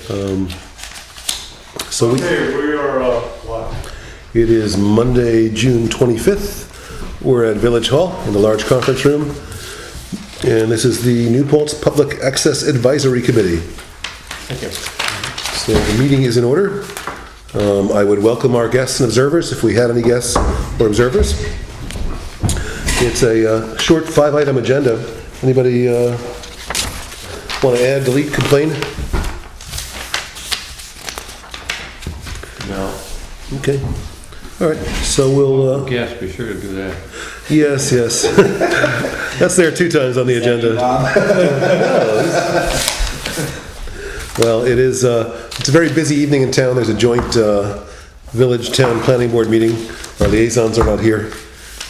So we are live. It is Monday, June 25th. We're at Village Hall in the large conference room, and this is the New Paltz Public Access Advisory Committee. Thank you. So the meeting is in order. I would welcome our guests and observers if we had any guests or observers. It's a short 5-item agenda. Anybody want to add, delete, complain? No. Okay. All right. So we'll. Yes, be sure to do that. Yes. That's there 2 times on the agenda. Well, it is. It's a very busy evening in town. There's a joint village town planning board meeting. Our liaisons are not here,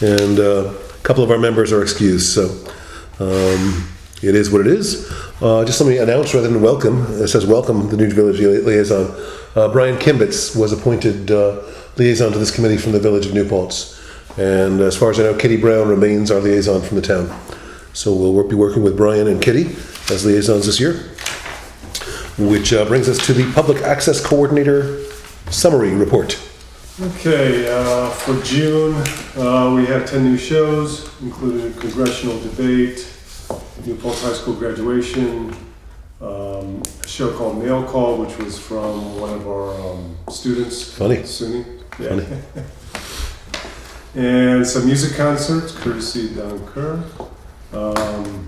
and a couple of our members are excused. So it is what it is. Just let me announce rather than welcome. It says welcome the new village liaison. Brian Kimbitz was appointed liaison to this committee from the village of New Paltz. And as far as I know, Kitty Brown remains our liaison from the town. So we'll be working with Brian and Kitty as liaisons this year. Which brings us to the Public Access Coordinator Summary Report. Okay, for June, we have 10 new shows, including a congressional debate, New Paltz High School graduation, a show called Mail Call, which was from one of our students. Funny. SUNY. Yeah. Funny. And some music concerts, courtesy Don Kerr.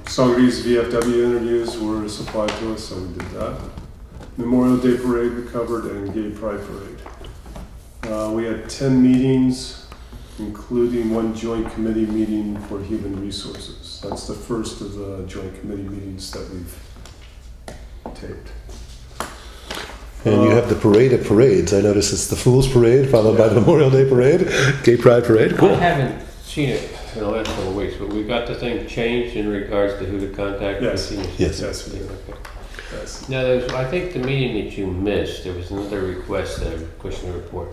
Songree's VFW interviews were supplied to us, so we did that. Memorial Day Parade we covered, and Gay Pride Parade. We had 10 meetings, including one joint committee meeting for human resources. That's the first of the joint committee meetings that we've taped. And you have the parade at parades. I notice it's the Fool's Parade, followed by the Memorial Day Parade, Gay Pride Parade. Cool. I haven't seen it in the last couple of weeks, but we got the thing changed in regards to who to contact. Yes. Yes. Yes. Okay. Yes. Now, I think the meeting that you missed, there was another request that I'm requesting a report,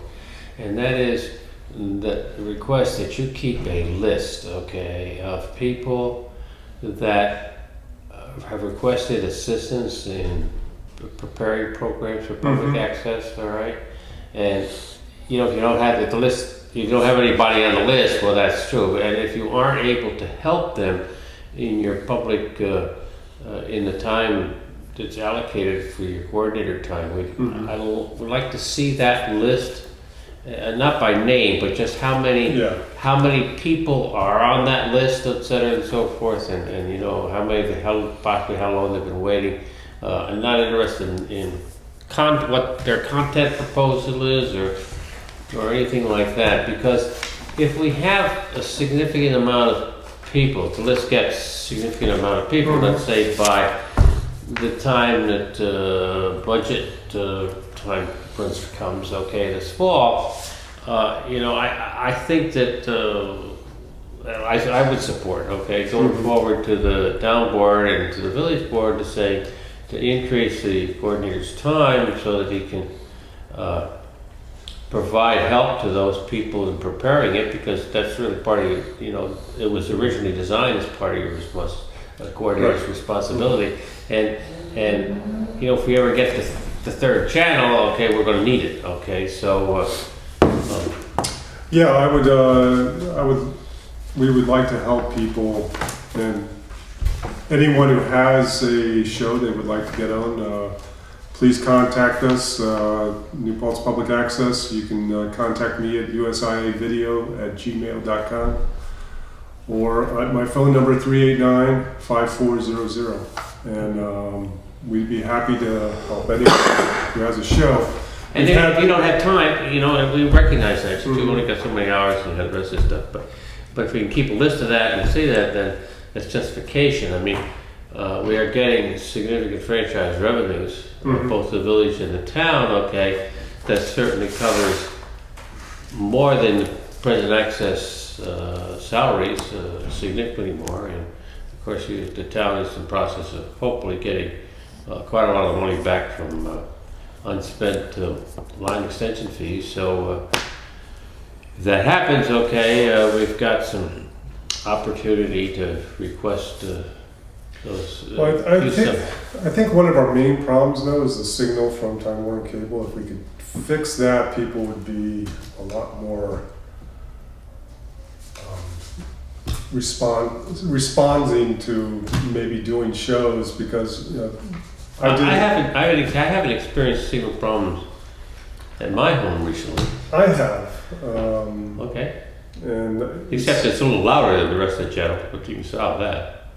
and that is the request that you keep a list, okay, of people that have requested assistance in preparing programs for public access, all right? And, you know, if you don't have the list, if you don't have anybody on the list, well, that's true. And if you aren't able to help them in your public, in the time that's allocated for your coordinator time, I would like to see that list, not by name, but just how many people are on that list, et cetera, and so forth, and you know, possibly how long they've been waiting. I'm not interested in what their content proposal is or anything like that, because if we have a significant amount of people, if the list gets a significant amount of people, let's say by the time that budget time comes, okay, this fall, you know, I think that I would support, okay, going forward to the town board and to the village board to say, to increase the coordinator's time so that he can provide help to those people in preparing it, because that's really part of your, you know, it was originally designed as part of your coordinator's responsibility. And you know, if we ever get the third channel, okay, we're going to need it. Okay, so yeah, we would like to help people, and anyone who has a show they would like to get on, please contact us, New Paltz Public Access. You can contact me at usiavideo@gmail.com or at my phone number 389-5400. And we'd be happy to help anyone who has a show. And then if you don't have time, you know, and we recognize that, you've only got so many hours and the rest of this stuff, but if we can keep a list of that and see that, then that's justification. I mean, we are getting significant franchise revenues, both the village and the town, okay, that certainly covers more than the present access salaries, significantly more. And of course, the town is in the process of hopefully getting quite a lot of money back from unspent line extension fees. So if that happens, okay, we've got some opportunity to request those. Well, I think one of our main problems though is the signal from Time Warner Cable. If we could fix that, people would be a lot more responding to maybe doing shows because I haven't experienced signal problems at my home recently. I have. Okay. And Except it's a little louder than the rest of the channel, but you can solve that.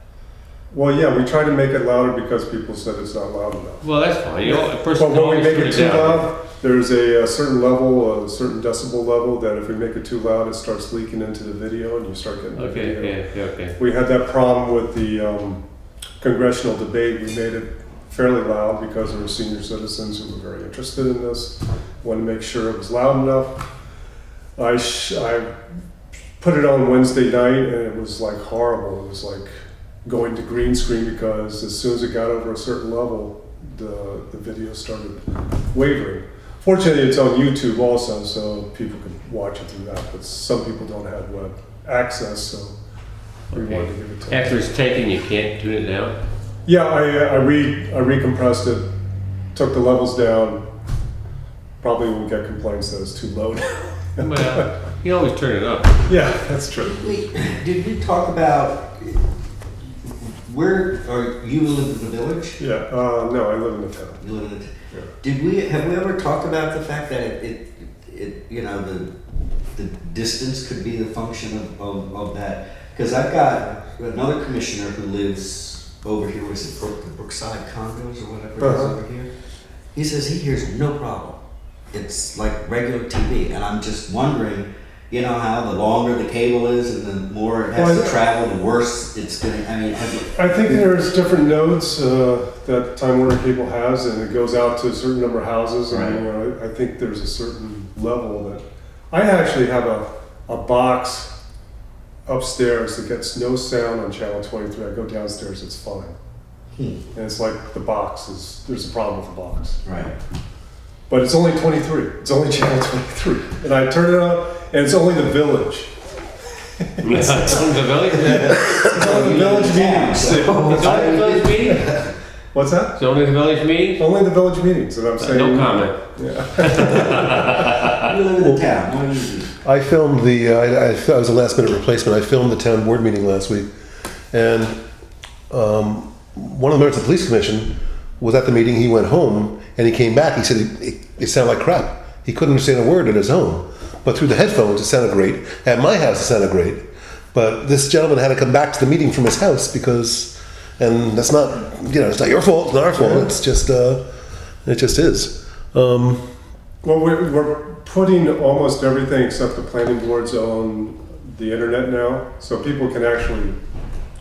well, yeah, we try to make it louder because people said it's not loud enough. Well, that's fine. You know, a person But when we always make put it it too down. loud, there's a certain level, a certain decibel level that if we make it too loud, it starts leaking into the video and you start getting the video. Okay. We had that problem with the congressional debate. We made it fairly loud because there were senior citizens who were very interested in this. Wanted to make sure it was loud enough. I put it on Wednesday night and it was like horrible. It was like going to green screen because as soon as it got over a certain level, the video started wavering. Fortunately, it's on YouTube also, so people can watch it through that. But some people don't have web access, so we wanted to give it to them. After it's taken, you can't tune it down? Yeah, I recompressed it, took the levels down. Probably won't get complaints that it's too low. Well, you can always turn it up. Yeah, that's true. Did we talk about where are you live in the village? Yeah, no, I live in the town. You live in the Yeah. have we ever talked about the fact that it the distance could be the function of that? Because I've got another commissioner who lives over here. Was it the Brookside condos or whatever it is over here? He says he hears no problem. It's like regular TV, and I'm just wondering, you know how the longer the cable is and the more it has to travel, the worse it's going to, I mean, I think there's different nodes that Time Warner Cable has, and it goes out to a certain number of houses. And I think there's a certain level that I actually have a box upstairs that gets no sound on channel 23. I go downstairs, it's fine. And it's like the box there's a problem with the box. right. But it's only 23. It's only channel 23. And I turn it on, and it's only the village. It's on the village? It's only the village meetings. It's only the village meeting? What's that? It's only the village meeting? Only the village meetings, and I'm saying. No comment. Yeah. You live in the town. What do you do? I filmed I was a last minute replacement. I filmed the town board meeting last week. And one of the members of the police commission was at the meeting. He went home and he came back. He said it sounded like crap. He couldn't understand a word at his home. But through the headphones, it sounded great. At my house, it sounded great. But this gentleman had to come back to the meeting from his house because, and that's not, it's not your fault. It's not our fault. It's just, it just is. Well, we're putting almost everything except the planning boards on the internet now. So people can actually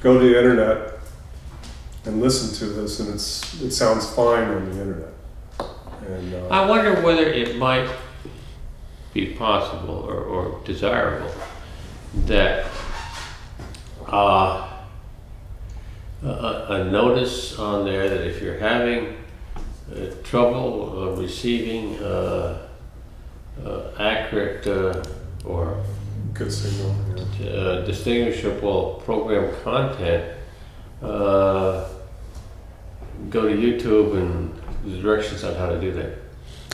go to the internet and listen to this, and it sounds fine on the internet. And I wonder whether it might be possible or desirable that a notice on there that if you're having trouble receiving accurate or good signal. Yeah. distinguishable program content, go to YouTube and the directions on how to do that.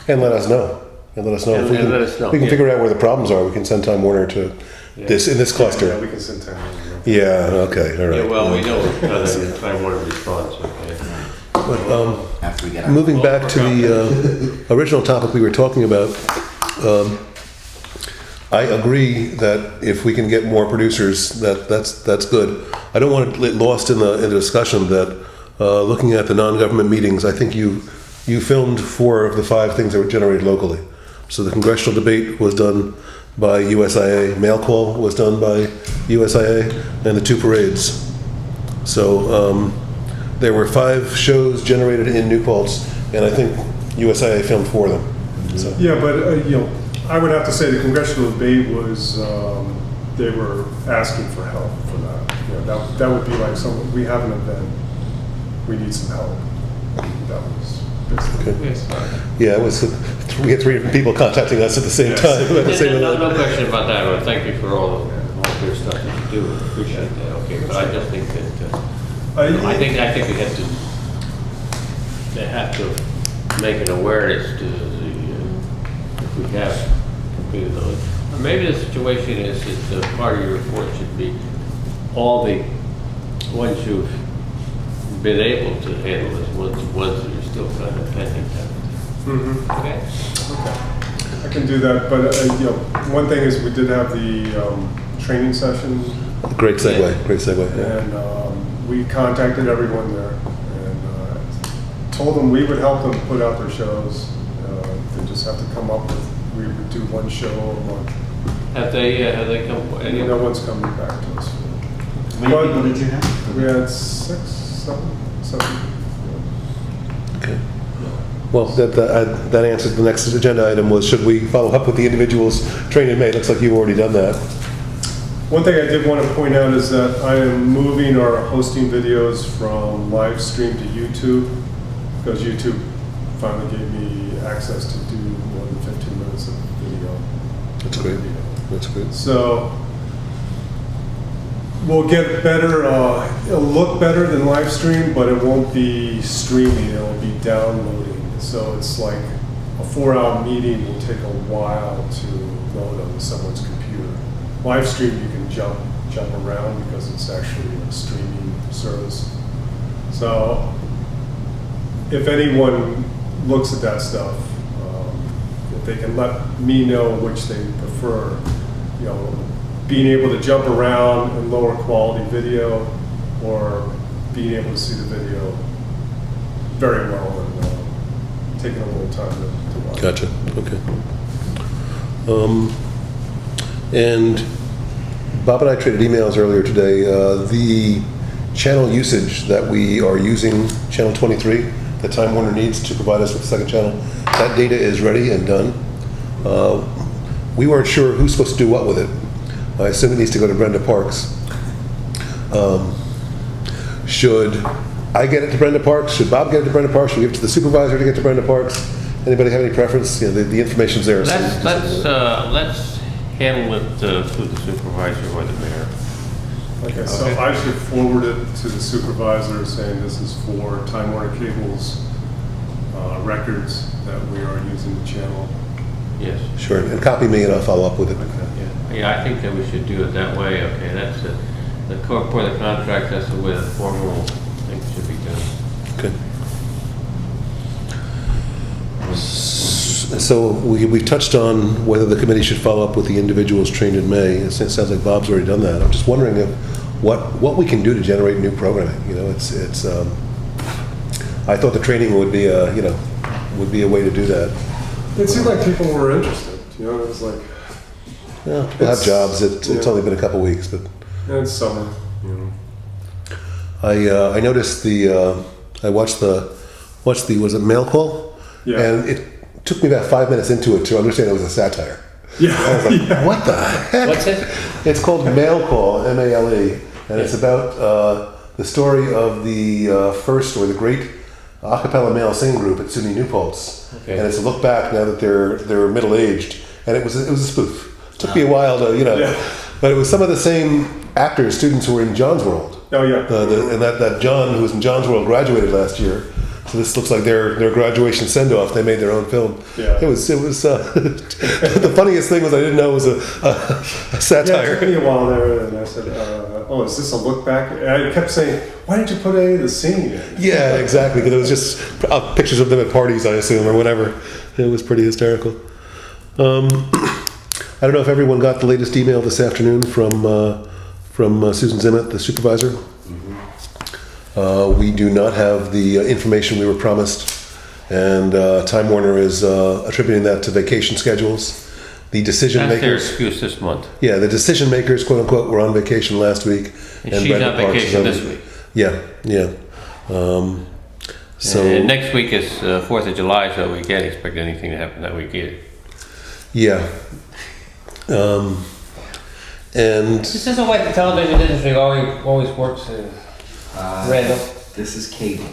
And let us know. And let us know. If we let us know, we can yeah. figure out where the problems are. We can send Time Warner to this in this cluster. Yeah, we can send time. Yeah, okay, all right. Yeah, well, we know how the Time Warner response. Okay. But, After we get our moving back to the original topic we were talking about, I agree that if we can get more producers, that's good. I don't want it lost in the discussion that looking at the non-government meetings, I think you filmed 4 of the 5 things that were generated locally. So the congressional debate was done by USIA, mail call was done by USIA, and the 2 parades. So there were 5 shows generated in New Paltz, and I think USIA filmed 4 of them. So. Yeah, but I would have to say the congressional debate was they were asking for help for that. That would be like we have an event, we need some help. That was basically. Okay. Yeah, it was. We had 3 different people contacting us at the same time. At the same No question about that. Well, thank you for all the good stuff that you do. Appreciate that. Okay, but I just think that I think we have to, they have to make an awareness to the, if we have completed those. Or maybe the situation is that part of your report should be all the ones you've been able to handle as ones that are still kind of pending. Mm-hmm. Okay? Okay. I can do that, but one thing is we did have the training session, Great segue, great segue. Yeah. and we contacted everyone there and told them we would help them put out their shows. They just have to come up with, we would do one show a month. Have they come, any No one's coming back to us. How many people did you have? We had 6, 7. Okay. Well, that answered the next agenda item was, should we follow up with the individuals trained in May? Looks like you've already done that. One thing I did want to point out is that I am moving our hosting videos from live stream to YouTube, because YouTube finally gave me access to do more than 15 minutes of video. That's great. That's good. So we'll get better, it'll look better than live stream, but it won't be streaming, it'll be downloading. So it's like a 4-hour meeting will take a while to load on someone's computer. Live stream, you can jump around because it's actually a streaming service. So if anyone looks at that stuff, if they can let me know which they prefer, being able to jump around and lower quality video, or being able to see the video very well and taking a little time to watch. Gotcha. Okay. And Bob and I traded emails earlier today. The channel usage that we are using, channel 23, that Time Warner needs to provide us with the second channel, that data is ready and done. We weren't sure who's supposed to do what with it. I assume it needs to go to Brenda Parks. Should I get it to Brenda Parks? Should Bob get it to Brenda Parks? Should we give it to the supervisor to get to Brenda Parks? Anybody have any preference? The information's there. Let's handle it through the supervisor or the mayor. Okay, so I should forward it to the supervisor saying this is for Time Warner Cable's records that we are using the channel. Yes. Sure, and copy me and I'll follow up with it. Yeah, I think that we should do it that way. Okay, that's it. The part of the contract, that's the way the formal thing should be done. Okay. So we touched on whether the committee should follow up with the individuals trained in May. It sounds like Bob's already done that. I'm just wondering if what we can do to generate new programming. It's I thought the training would be a way to do that. It seemed like people were interested. It was like, Well, people have jobs. It's only been a couple weeks, but it's summer. I noticed I watched the was it Mail Call? Yeah. And it took me about 5 minutes into it to understand it was a satire. Yeah. I was like, what the heck? What's it? It's called Mail Call, M-A-L-E, and it's about the story of the first or the great a cappella male singing group at SUNY New Paltz. Okay. And it's a look back now that they're middle aged, and it was a spoof. It took me a while to but it was some of the same actors, students who were in John's World. Oh yeah. And that John who was in John's World graduated last year. So this looks like their graduation send-off. They made their own film. Yeah. It was the funniest thing was I didn't know it was a satire. Yeah, it took me a while there, and I said, "Oh, is this a look back?" And I kept saying, "Why didn't you put any of the singing in?" Yeah, exactly. Because it was just pictures of them at parties, I assume, or whatever. It was pretty hysterical. I don't know if everyone got the latest email this afternoon from Susan Zimmett, the supervisor. We do not have the information we were promised, and Time Warner is attributing that to vacation schedules. The decision That's their makers, excuse this month. yeah, the decision makers, quote unquote, were on vacation last week, And she's Brenda on Parks is vacation this week. Yeah. So And next week is 4th of July, so we can't expect anything to happen that week either. yeah, and This is the way the television industry always works. Randall. This is cable.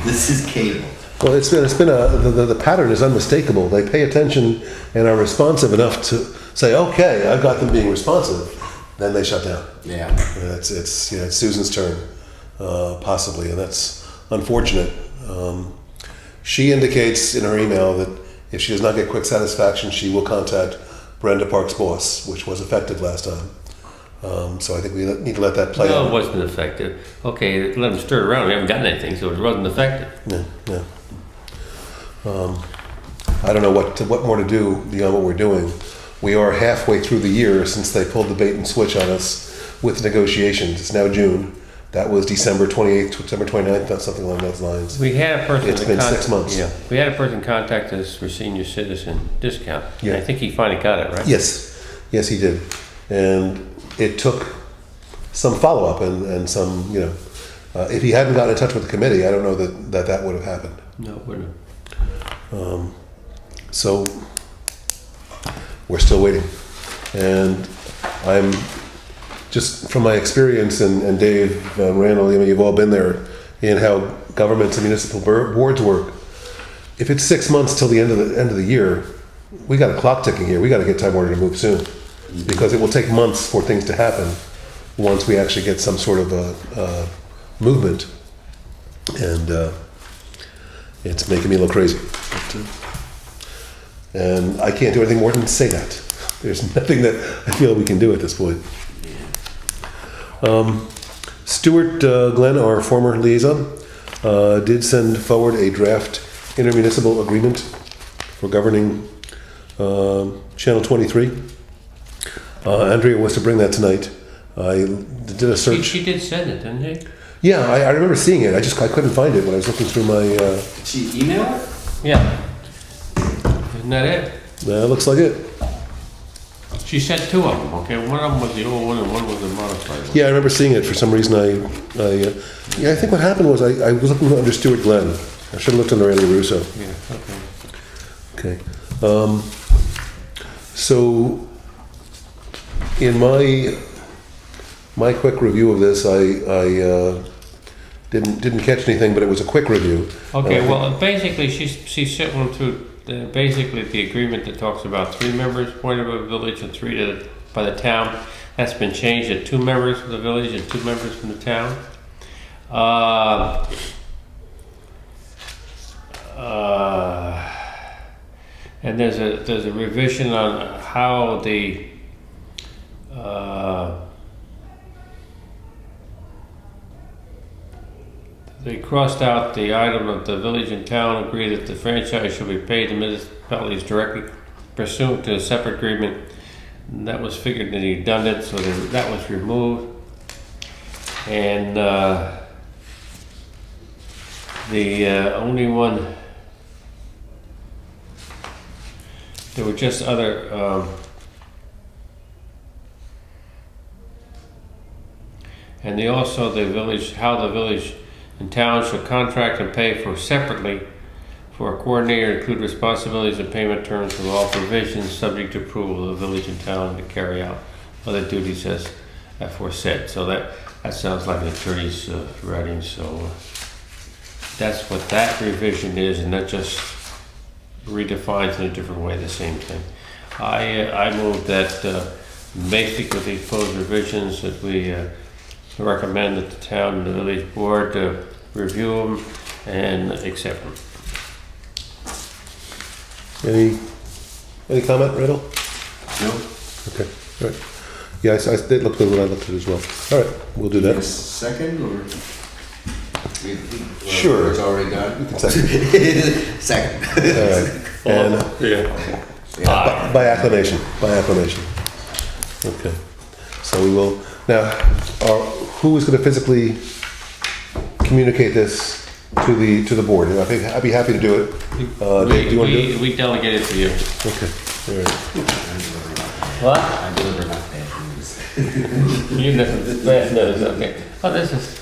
This is cable. well, it's been the pattern is unmistakable. They pay attention and are responsive enough to say, okay, I've got them being responsive, then they shut down. Yeah. And it's you know, it's Susan's turn, possibly, and that's unfortunate. She indicates in her email that if she does not get quick satisfaction, she will contact Brenda Park's boss, which was effective last time. So I think we need to let that play No, out. it wasn't effective. Okay, let them stir it around. We haven't gotten anything, so it wasn't effective. Yeah. I don't know what more to do beyond what we're doing. We are halfway through the year since they pulled the bait and switch on us with negotiations. It's now June. That was December 28th, December 29th, something along those lines. We had a person. It's been 6 months. Yeah, we had a person contact us for senior citizen discount. Yeah. I think he finally got it, right? Yes, he did. And it took some follow-up and some, you know, if he hadn't gotten in touch with the committee, I don't know that would have happened. No, it wouldn't. So we're still waiting. And I'm just from my experience, and Dave, Randall, you know, you've all been there in how governments and municipal boards work. If it's 6 months till the end of the year, we got a clock ticking here. We got to get Time Warner to move soon, because it will take months for things to happen once we actually get some sort of a movement. And it's making me a little crazy. And I can't do anything more than say that. There's nothing that I feel we can do at this point. Stuart Glenn, our former liaison, did send forward a draft intermunicipal agreement for governing Channel 23. Andrea was to bring that tonight. I did a search. She did send it, didn't she? Yeah, I remember seeing it. I couldn't find it when I was looking through my. Did she email it? Yeah. Isn't that it? Looks like it. She sent two of them, okay? One of them was the old one and one was the modified one. Yeah, I remember seeing it. For some reason, I think what happened was I was looking under Stuart Glenn. I should have looked under Andy Russo. Yeah, okay. Okay. So, in my quick review of this, I didn't catch anything, but it was a quick review. Okay, well, basically, she sent one to basically the agreement that talks about 3 members appointed by the village and 3 by the town. That's been changed to 2 members from the village and 2 members from the town. And there's a revision on how they crossed out the item of the village and town agree that the franchise shall be paid to municipalities directly pursuant to a separate agreement. And that was figured to be redundant, so that was removed. And the only one, there were just other and they also the village, how the village and town shall contract and pay for separately for a coordinator, include responsibilities and payment terms of all provisions subject to approval of the village and town to carry out other duties as aforesaid. So that sounds like an attorney's writing. So that's what that revision is, and that just redefines in a different way the same thing. I move that basically with these proposed revisions that we recommend that the town and the village board review them and accept them. Any comment, Riddle? No. Okay, all right. Yeah, I did look good when I looked at it as well. All right, we'll do that. Yes, second or? Sure. It's already done. You can second. Second. All right. And Yeah. by acclamation. Okay. So we will now. Who is going to physically communicate this to the board? I'd be happy to do it. Dave, do you want to do it? We delegate it to you. Okay. All right. What? I deliver not bad news. You know, bad news, okay. Oh, this is.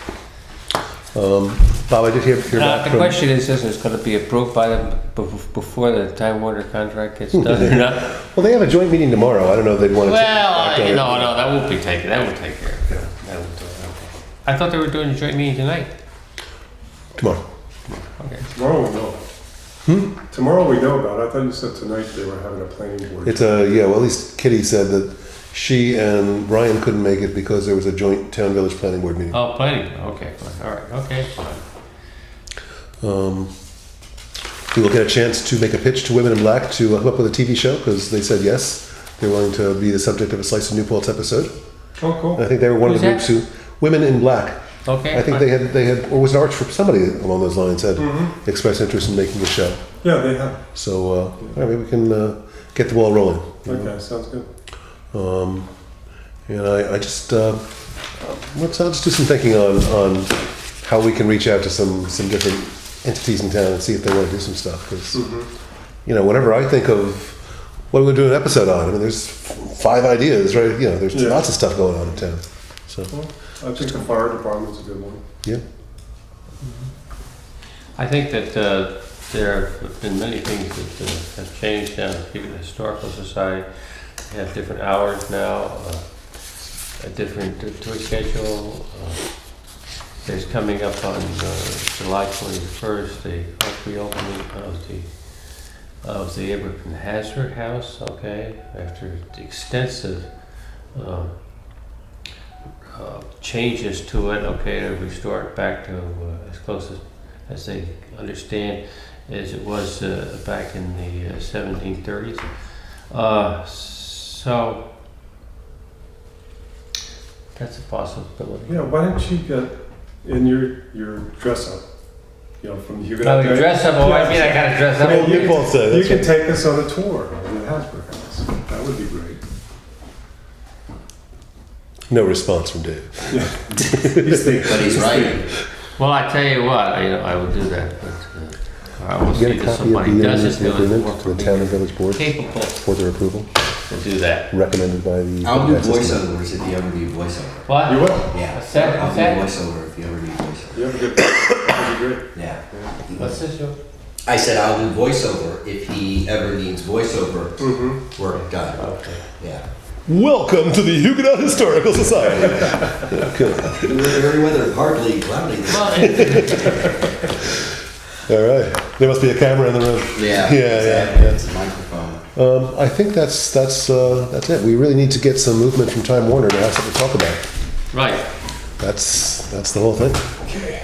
Bob, I did hear back The from. question is, it's going to be approved by them before the Time Warner contract gets done or not? Well, they have a joint meeting tomorrow. I don't know if they'd want to. Well, no, that won't be taken. That will take care of it. That will do it. Okay. I thought they were doing a joint meeting tonight. Tomorrow. Okay. Tomorrow we know. Tomorrow we know about it. I thought you said tonight they were having a planning board. It's a, yeah, well, at least Kitty said that she and Ryan couldn't make it because there was a joint town village planning board meeting. Oh, planning, okay, fine, all right, okay, fine. We will get a chance to make a pitch to Women in Black to come up with a TV show because they said yes. They're willing to be the subject of a Slice of New Paltz episode. Oh, cool. And I think they were one of the Who's groups Women in Black. Okay. I think fine. they had, or was it Arch for somebody along those lines had expressed interest in making a show. Yeah, they have. So, all right, maybe we can get the ball rolling. Okay, sounds good. And I just, let's just do some thinking on how we can reach out to some different entities in town and see if they want to do some stuff. Because, you know, whenever I think of what we're going to do an episode on, I mean, there's 5 ideas, right? You know, there's Yeah. lots of stuff going on in town. So, Well, I think the fire department's a good one. yeah. I think that there have been many things that have changed down at the Historical Society. They have different hours now, a different tour schedule. There's coming up on July 21st, the reopening of the Abraham Hazard House, okay, after extensive changes to it, okay, to restore it back to as close as they understand as it was back in the 1730s. So that's a possibility. Yeah, why don't you get in your dress up, you know, from Huguenot Oh, you Day? dress up? Oh, I mean, I gotta dress up. I mean, New Paltz Day, you that's can right. take us on a tour of the Hasbrook House. That would be great. No response from Dave. He's thinking. But he's right. Well, I tell you what, I would do that, but I almost Get a need copy of somebody the does it, do it agreement more to for the me. town and village board Capable for their approval, to do that. recommended by the. I'll do Access Committee. voiceovers if you ever need voiceover. What? You will? Yeah. What's that? I'll What's do that? voiceover if you ever need voiceover. You have a good, that would be great. Yeah. What's this? I said I'll do voiceover if he ever needs voiceover work done. Okay. Yeah. Welcome to the Huguenot Historical Society. Meriwether hardly loudly. All right. There must be a camera in the room. Yeah. Yeah. It's a microphone. I think that's it. We really need to get some movement from Time Warner to have something to talk about. Right. That's the whole thing. Okay.